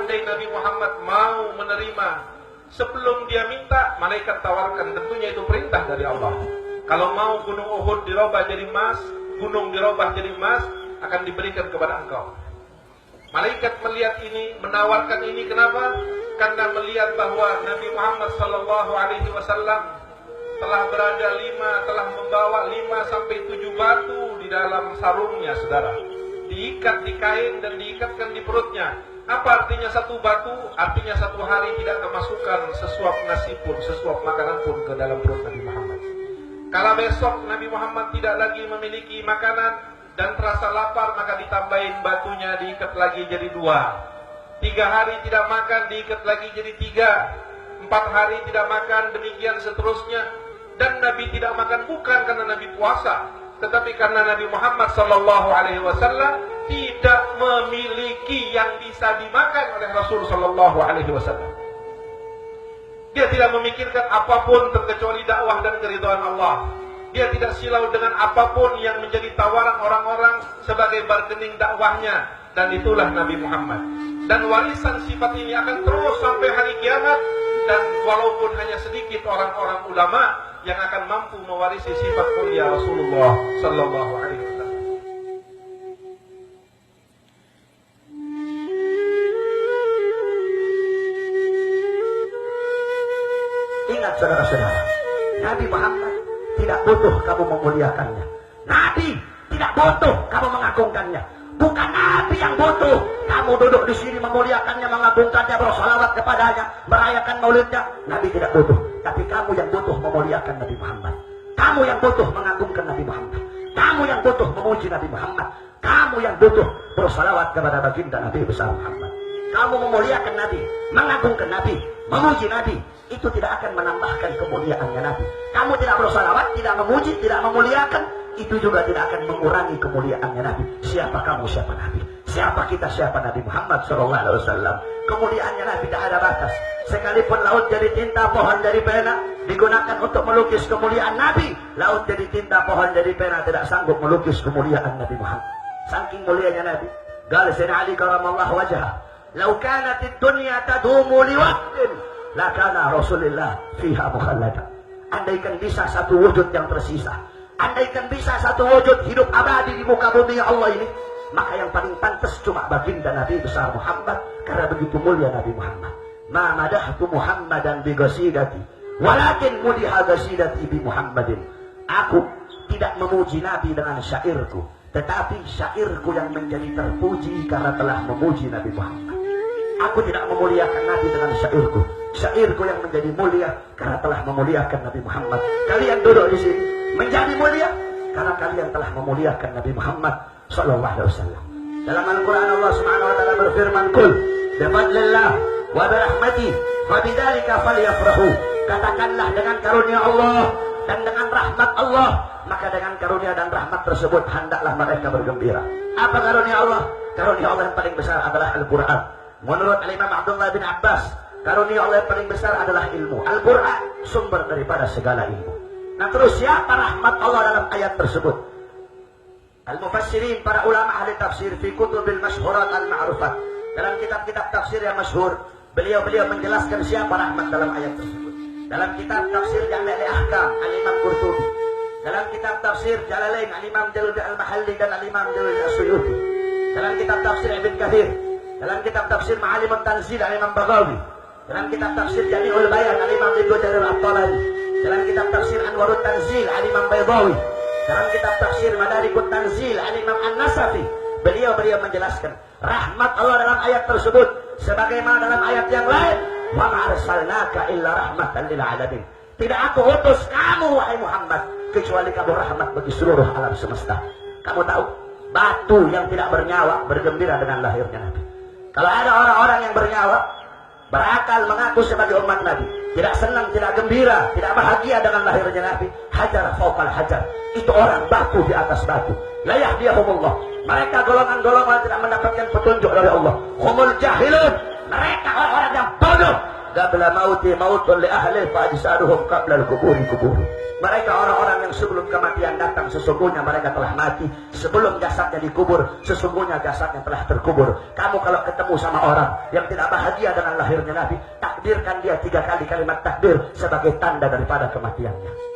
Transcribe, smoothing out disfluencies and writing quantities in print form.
seandainya Nabi Muhammad mau menerima, sebelum dia minta, malaikat tawarkan. Tentunya itu perintah dari Allah. Kalau mau gunung Uhud dirubah jadi emas, gunung dirubah jadi emas, akan diberikan kepada engkau. Malaikat melihat ini, menawarkan ini. Kenapa? Karena melihat bahwa Nabi Muhammad SAW telah membawa 5 sampai 7 batu di dalam sarungnya, saudara. Diikat di kain dan diikatkan di perutnya. Apa artinya satu batu? Artinya satu hari tidak kemasukan sesuap nasi pun, sesuap makanan pun ke dalam perut Nabi Muhammad. Kalau besok Nabi Muhammad tidak lagi memiliki makanan dan terasa lapar, maka ditambahin batunya, diikat lagi jadi 2. 3 hari tidak makan, diikat lagi jadi 3. 4 hari tidak makan, demikian seterusnya. Dan Nabi tidak makan bukan karena Nabi puasa, tetapi karena Nabi Muhammad SAW tidak memiliki yang bisa dimakan oleh Rasul SAW. Dia tidak memikirkan apapun terkecuali dakwah dan keridhaan Allah. Dia tidak silau dengan apapun yang menjadi tawaran orang-orang sebagai bargaining dakwahnya. Dan itulah Nabi Muhammad. Dan warisan sifat ini akan terus sampai hari kiamat. Dan walaupun hanya sedikit orang-orang ulama yang akan mampu mewarisi sifat mulia Rasulullah Sallallahu Alaihi Wasallam. Ingat saudara-saudara, Nabi Muhammad tidak butuh kamu memuliakannya. Nabi tidak butuh kamu mengagungkannya. Bukan Nabi yang butuh kamu duduk di sini memuliakannya, mengagungkannya, bersalawat kepadanya, merayakan maulidnya. Nabi tidak butuh. Tapi kamu yang butuh memuliakan Nabi Muhammad. Kamu yang butuh mengagungkan Nabi Muhammad. Kamu yang butuh memuji Nabi Muhammad. Kamu yang butuh bersalawat kepada baginda Nabi besar Muhammad. Kamu memuliakan Nabi, mengagungkan Nabi, memuji Nabi. Itu tidak akan menambahkan kemuliaannya Nabi. Kamu tidak bersalawat, tidak memuji, tidak memuliakan, itu juga tidak akan mengurangi kemuliaannya Nabi. Siapa kamu, siapa Nabi? Siapa kita, siapa Nabi Muhammad SAW? Kemuliaannya Nabi tidak ada batas. Sekalipun laut jadi tinta, pohon jadi pena, digunakan untuk melukis kemuliaan Nabi. Laut jadi tinta, pohon jadi pena, tidak sanggup melukis kemuliaan Nabi Muhammad. Saking mulianya Nabi. Qala Sayyidina Ali karamallahu wajhah, "Lau kanatid dunya tadumu liwaqtin, lakana Rasulullah fiha mukhallada." Andaikan bisa satu wujud yang tersisa, andaikan bisa satu wujud hidup abadi di muka bumi Allah ini, maka yang paling pantas cuma baginda Nabi besar Muhammad, karena begitu mulia Nabi Muhammad. Ma madahtu Muhammadan bi qasidati, walakin mudiha qasidati bi Muhammadin. Aku tidak memuji Nabi dengan syairku, tetapi syairku yang menjadi terpuji karena telah memuji Nabi Muhammad. Aku tidak memuliakan Nabi dengan syairku. Syairku yang menjadi mulia karena telah memuliakan Nabi Muhammad. Kalian duduk di sini menjadi mulia karena kalian telah memuliakan Nabi Muhammad sallallahu alaihi wasallam. Dalam Al-Qur'an Allah Subhanahu wa taala berfirman, "Qul bi fadlillah wa bi rahmatihi fa bidzalika falyafrahu." Katakanlah dengan karunia Allah dan dengan rahmat Allah, maka dengan karunia dan rahmat tersebut hendaklah mereka bergembira. Apa karunia Allah? Karunia Allah yang paling besar adalah Al-Qur'an. Menurut Imam Abdullah bin Abbas, karunia Allah yang paling besar adalah ilmu. Al-Qur'an sumber daripada segala ilmu. Nah, terus siapa rahmat Allah dalam ayat tersebut? Al-Mufassirin, para ulama ahli tafsir, fi kutubil masyhurat al-ma'rufat, dalam kitab-kitab tafsir yang masyhur, beliau menjelaskan siapa rahmat dalam ayat tersebut. Dalam kitab tafsir Jami' al-Ahkam, Al-Imam Qurtubi. Dalam kitab tafsir Jalalain, Al-Imam Jalal al-Mahalli dan Al-Imam Jalal al-Suyuti. Dalam kitab tafsir Ibn Kathir. Dalam kitab tafsir Ma'alim al-Tanzil, Al-Imam Baghawi. Dalam kitab tafsir Jami'ul Bayan, Al-Imam Ibnu Jarir al-Tabari. Dalam kitab tafsir Anwarut Tanzil, Al-Imam Baydawi. Dalam kitab tafsir Madarikut Tanzil, Al-Imam An-Nasafi. Beliau menjelaskan rahmat Allah dalam ayat tersebut sebagaimana dalam ayat yang lain, "Wa ma arsalnaka illa rahmatan lil alamin." Tidak aku utus kamu wahai Muhammad kecuali kamu rahmat bagi seluruh alam semesta. Kamu tahu, batu yang tidak bernyawa bergembira dengan lahirnya Nabi. Kalau ada orang-orang yang bernyawa, berakal, mengaku sebagai umat Nabi, tidak senang, tidak gembira, tidak bahagia dengan lahirnya Nabi, hajar fawqal hajar, itu orang batu di atas batu. La yahdihumullah. Mereka golongan-golongan tidak mendapatkan petunjuk dari Allah. Humul jahilun. Mereka orang-orang yang bodoh. qabla mauti mautun li ahli fa ajsaduhum qabla al-kuburi kubur. Mereka orang-orang yang sebelum kematian datang sesungguhnya mereka telah mati. Sebelum jasadnya dikubur sesungguhnya jasadnya telah terkubur. Kamu kalau ketemu sama orang yang tidak bahagia dengan lahirnya Nabi, takdirkan dia 3 kali kalimat takbir sebagai tanda daripada kematiannya.